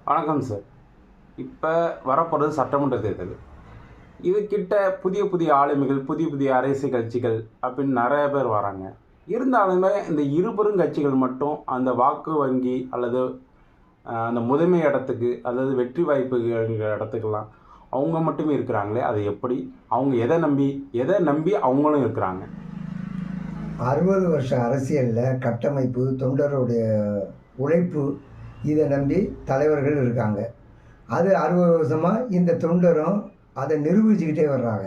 வணக்கம் சார். இப்போ வரப்போகிறது சட்டமன்ற தேர்தல். இதுக்கிட்ட புதிய புதிய ஆளுமைகள், புதிய புதிய அரசியல் கட்சிகள் அப்படின்னு நிறைய பேர் வராங்க. இருந்தாலுமே இந்த இருபெரும் கட்சிகள் மட்டும் அந்த வாக்கு வங்கி அல்லது அந்த முதன்மை இடத்துக்கு அல்லது வெற்றி வாய்ப்புகள் இடத்துக்கெல்லாம் அவங்க மட்டுமே இருக்கிறாங்களே, அது எப்படி? அவங்க எதை நம்பி அவங்களும் இருக்கிறாங்க? 60 வருஷ அரசியலில் கட்டமைப்பு, தொண்டருடைய உழைப்பு, இதை நம்பி தலைவர்கள் இருக்காங்க. அது 60 வருஷமாக இந்த தொண்டரும் அதை நிரூபிச்சுக்கிட்டே வர்றாங்க.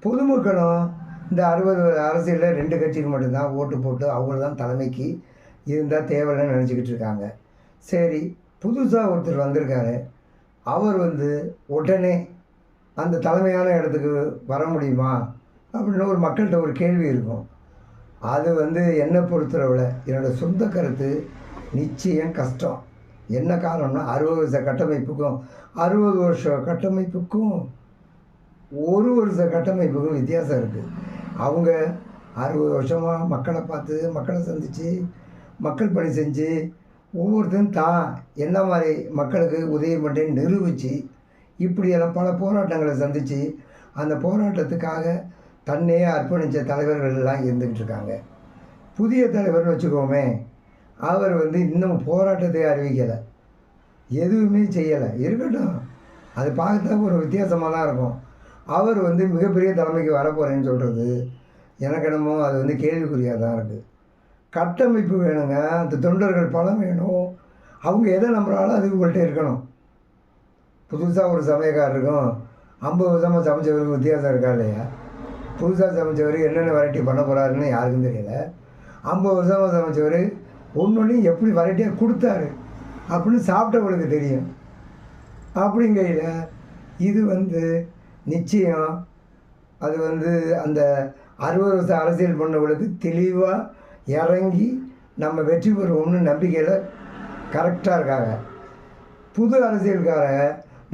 பொதுமக்களும் இந்த 60 அரசியலில் 2 கட்சிக்கு மட்டும்தான் ஓட்டு போட்டு அவங்கள தான் தலைமைக்கு இருந்தால் தேவைன்னு நினச்சிக்கிட்டு இருக்காங்க. சரி, புதுசாக ஒருத்தர் வந்திருக்காரு, அவர் உடனே அந்த தலைமையான இடத்துக்கு வர முடியுமா அப்படின்னு ஒரு மக்கள்கிட்ட ஒரு கேள்வி இருக்கும். அது என்னை பொறுத்தளவில் என்னோடய சொந்த கருத்து, நிச்சயம் கஷ்டம். என்ன காரணம்னா 60 வருஷ கட்டமைப்புக்கும் 60 வருஷ கட்டமைப்புக்கும் 1 வருஷ கட்டமைப்புக்கும் வித்தியாசம் இருக்குது. அவங்க 60 வருஷமாக மக்களை பார்த்து, மக்களை சந்தித்து, மக்கள் பணி செஞ்சு, ஒவ்வொருத்தரும் தான் என்ன மாதிரி மக்களுக்கு உதவி பண்ணி நிரூபித்து, இப்படியெல்லாம் பல போராட்டங்களை சந்தித்து, அந்த போராட்டத்துக்காக தன்னையே அர்ப்பணித்த தலைவர்கள் எல்லாம் இருந்துக்கிட்டு இருக்காங்க. புதிய தலைவர்னு வச்சுக்கோமே, அவர் இன்னும் போராட்டத்தை அறிவிக்கலை, எதுவுமே செய்யலை. இருக்கட்டும், அது பார்த்தா ஒரு வித்தியாசமாக தான் இருக்கும். அவர் மிகப்பெரிய தலைமைக்கு வரப்போகிறேன்னு சொல்கிறது எனக்கு என்னமோ அது கேள்விக்குறியாக தான் இருக்குது. கட்டமைப்பு வேணுங்க, அந்த தொண்டர்கள் பலம் வேணும். அவங்க எதை நம்புகிறாலும் அது உங்கள்கிட்ட இருக்கணும். புதுசாக ஒரு சமயக்காரருக்கும் 50 வருஷமாக சமைச்சவருக்கு வித்தியாசம் இருக்கா இல்லையா? புதுசாக சமைச்சவர் என்னென்ன வெரைட்டி பண்ண போகிறாருன்னு யாருக்கும் தெரியல. 50 வருஷமாக சமைச்சவர் ஒன்றையும் எப்படி வெரைட்டியாக கொடுத்தாரு அப்படின்னு சாப்பிட்டவங்களுக்கு தெரியும். அப்படிங்கையில் இது நிச்சயம் அது அந்த 60 வருஷ அரசியல் பண்ணவங்களுக்கு தெளிவாக இறங்கி நம்ம வெற்றி பெறுவோம்னு நம்பிக்கையில் கரெக்டாக இருக்காங்க. புது அரசியல்காரங்க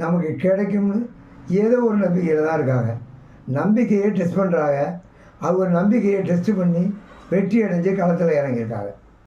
நமக்கு கிடைக்கும்னு ஏதோ ஒரு நம்பிக்கையில் தான் இருக்காங்க. நம்பிக்கையை டெஸ்ட் பண்ணுறாங்க. அவங்க நம்பிக்கையை டெஸ்ட் பண்ணி வெற்றி அடைஞ்சு களத்தில் இறங்கியிருக்காங்க.